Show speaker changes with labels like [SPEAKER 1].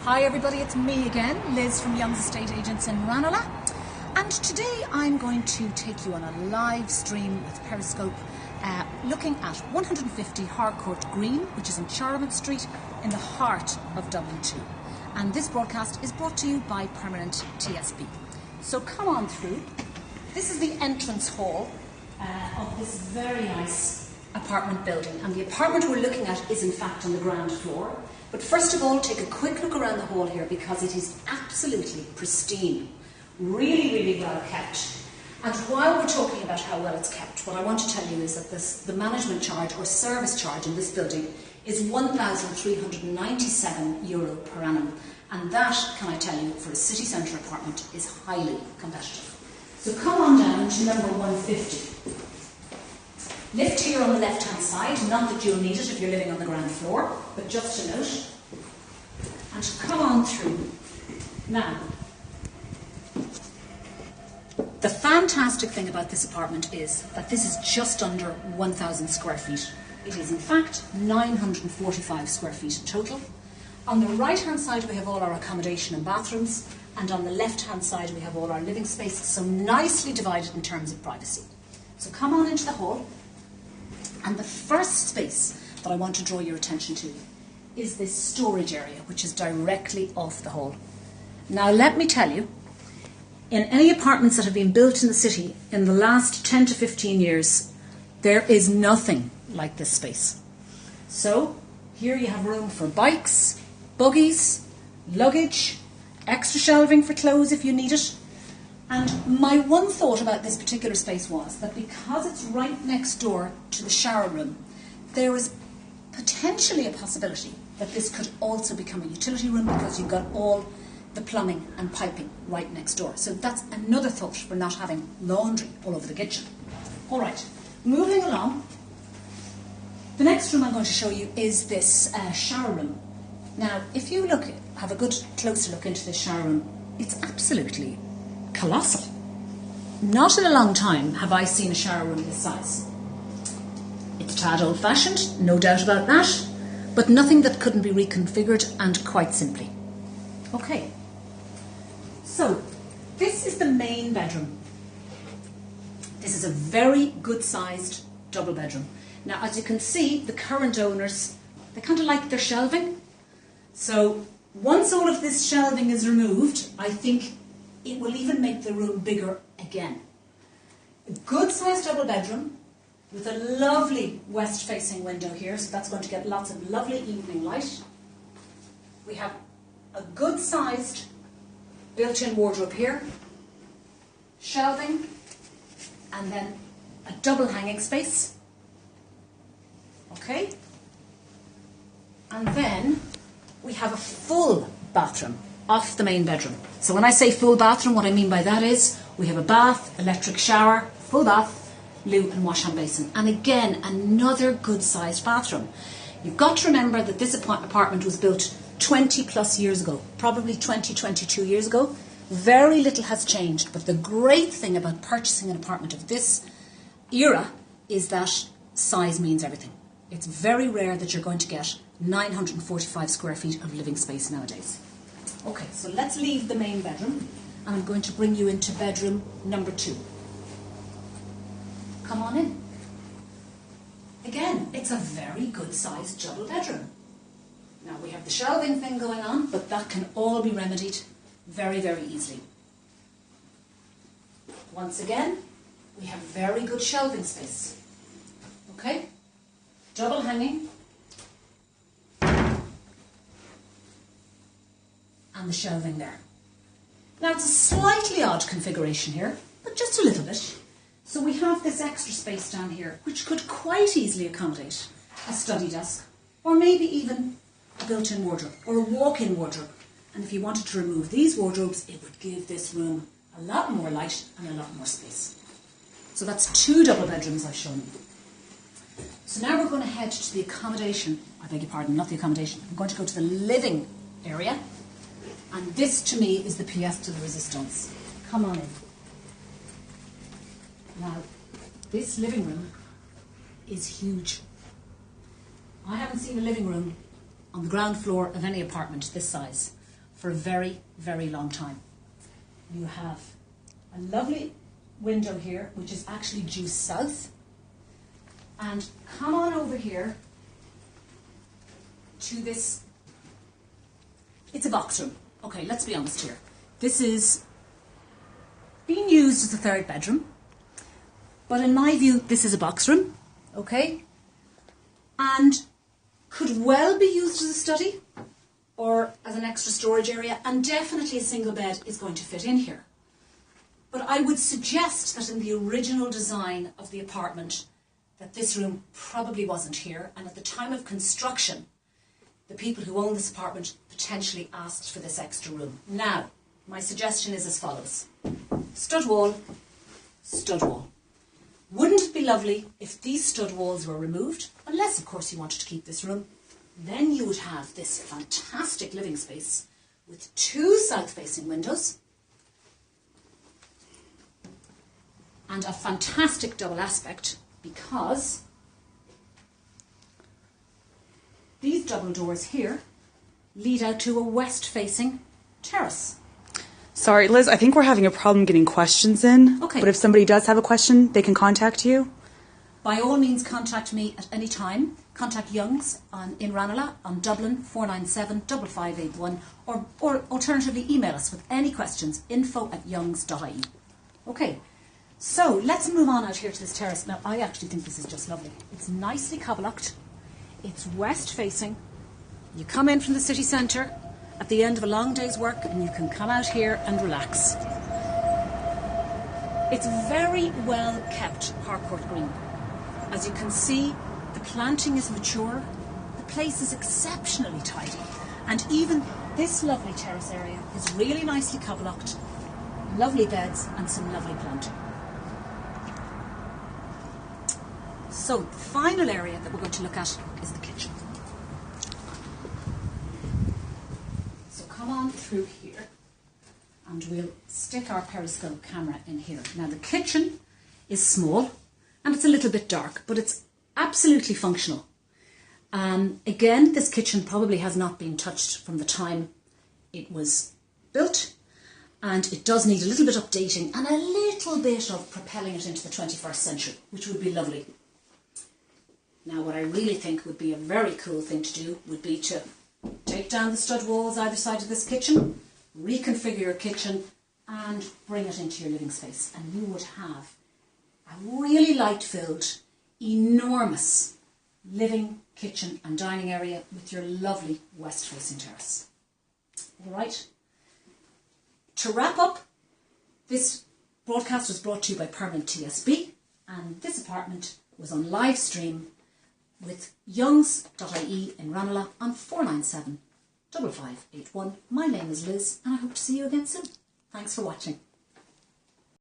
[SPEAKER 1] Hi everybody, it's me again, Liz from Young's Estate Agents in Ranelagh, and today I'm going to take you on a live stream with Periscope looking at 150 Harcourt Green, which is in Charlemont Street in the heart of Dublin 2. And this broadcast is brought to you by Permanent TSB. So come on through. This is the entrance hall of this very nice apartment building, and the apartment we're looking at is in fact on the ground floor. But first of all, take a quick look around the hall here because it is absolutely pristine, really well kept. And while we're talking about how well it's kept, what I want to tell you is that the management charge or service charge in this building is €1,397 per annum. And that, can I tell you, for a city centre apartment is highly competitive. So come on down to number 150. Lift here on the left-hand side, not that you'll need it if you're living on the ground floor, but just a note. And come on through. Now, the fantastic thing about this apartment is that this is just under 1,000 square feet. It is in fact 945 square feet in total. On the right-hand side we have all our accommodation and bathrooms, and on the left-hand side we have all our living spaces, so nicely divided in terms of privacy. So come on into the hall. And the first space that I want to draw your attention to is this storage area, which is directly off the hall. Now let me tell you, in any apartments that have been built in the city in the last 10 to 15 years, there is nothing like this space. So here you have room for bikes, buggies, luggage, extra shelving for clothes if you need it. And my one thought about this particular space was that because it's right next door to the shower room, there is potentially a possibility that this could also become a utility room because you've got all the plumbing and piping right next door. So that's another thought for not having laundry all over the kitchen. All right, moving along. The next room I'm going to show you is this shower room. Now, if you have a good closer look into this shower room, it's absolutely colossal. Not in a long time have I seen a shower room this size. It's a tad old-fashioned, no doubt about that, but nothing that couldn't be reconfigured, and quite simply. Okay, so this is the main bedroom. This is a very good-sized double bedroom. Now, as you can see, the current owners, they kind of like their shelving. So once all of this shelving is removed, I think it will even make the room bigger again. A good-sized double bedroom with a lovely west-facing window here, so that's going to get lots of lovely evening light. We have a good-sized built-in wardrobe here, shelving, and then a double hanging space. Okay? And then we have a full bathroom off the main bedroom. So when I say full bathroom, what I mean by that is we have a bath, electric shower, full bath, loo and wash hand basin. And again, another good-sized bathroom. You've got to remember that this apartment was built 20 plus years ago, probably 20, 22 years ago. Very little has changed, but the great thing about purchasing an apartment of this era is that size means everything. It's very rare that you're going to get 945 square feet of living space nowadays. Okay, so let's leave the main bedroom, and I'm going to bring you into bedroom number 2. Come on in. Again, it's a very good-sized double bedroom. Now, we have the shelving thing going on, but that can all be remedied very, very easily. Once again, we have very good shelving space. Okay? Double hanging. And the shelving there. Now, it's a slightly odd configuration here, but just a little bit. So we have this extra space down here, which could quite easily accommodate a study desk, or maybe even a built-in wardrobe, or a walk-in wardrobe. And if you wanted to remove these wardrobes, it would give this room a lot more light and a lot more space. So that's 2 double bedrooms I've shown you. So now we're going to head to the accommodation, I beg your pardon, not the accommodation. I'm going to go to the living area. And this, to me, is the pièce de résistance. Come on in. Now, this living room is huge. I haven't seen a living room on the ground floor of any apartment this size. for a very, very long time. You have a lovely window here, which is actually due south. And come on over here to this. It's a box room. Okay, let's be honest here. This is being used as a third bedroom, but in my view, this is a box room, okay? And could well be used as a study or as an extra storage area, and definitely a single bed is going to fit in here. But I would suggest that in the original design of the apartment, that this room probably wasn't here, and at the time of construction, the people who own this apartment potentially asked for this extra room. Now, my suggestion is as follows. Stud wall, stud wall. Wouldn't it be lovely if these stud walls were removed? Unless, of course, you wanted to keep this room. Then you would have this fantastic living space with 2 south-facing windows and a fantastic double aspect, because these double doors here lead out to a west-facing terrace.
[SPEAKER 2] Sorry, Liz, I think we're having a problem getting questions in.
[SPEAKER 1] Okay.
[SPEAKER 2] But if somebody does have a question, they can contact you.
[SPEAKER 1] By all means, contact me at any time. Contact Young's in Ranelagh on Dublin 497 5581, or alternatively email us with any questions, info@youngs.ie. Okay, so let's move on out here to this terrace. Now, I actually think this is just lovely. It's nicely cobble-locked. It's west facing. You come in from the city centre at the end of a long day's work and you can come out here and relax. It's very well kept, Harcourt Green. As you can see, the planting is mature, the place is exceptionally tidy, and even this lovely terrace area is really nicely cobble-locked, lovely beds and some lovely planting. So the final area that we're going to look at is the kitchen. So come on through here and we'll stick our Periscope camera in here. Now the kitchen is small and it's a little bit dark, but it's absolutely functional. Again, this kitchen probably has not been touched from the time it was built, and it does need a little bit of updating and a little bit of propelling it into the 21st century, which would be lovely. Now, what I really think would be a very cool thing to do would be to take down the stud walls either side of this kitchen, reconfigure your kitchen and bring it into your living space, and you would have a really light-filled, enormous living, kitchen and dining area with your lovely west-facing terrace. All right. To wrap up, this broadcast was brought to you by Permanent TSB, and this apartment was on live stream with youngs.ie in Ranelagh on 497 5581. My name is Liz, and I hope to see you again soon. Thanks for watching.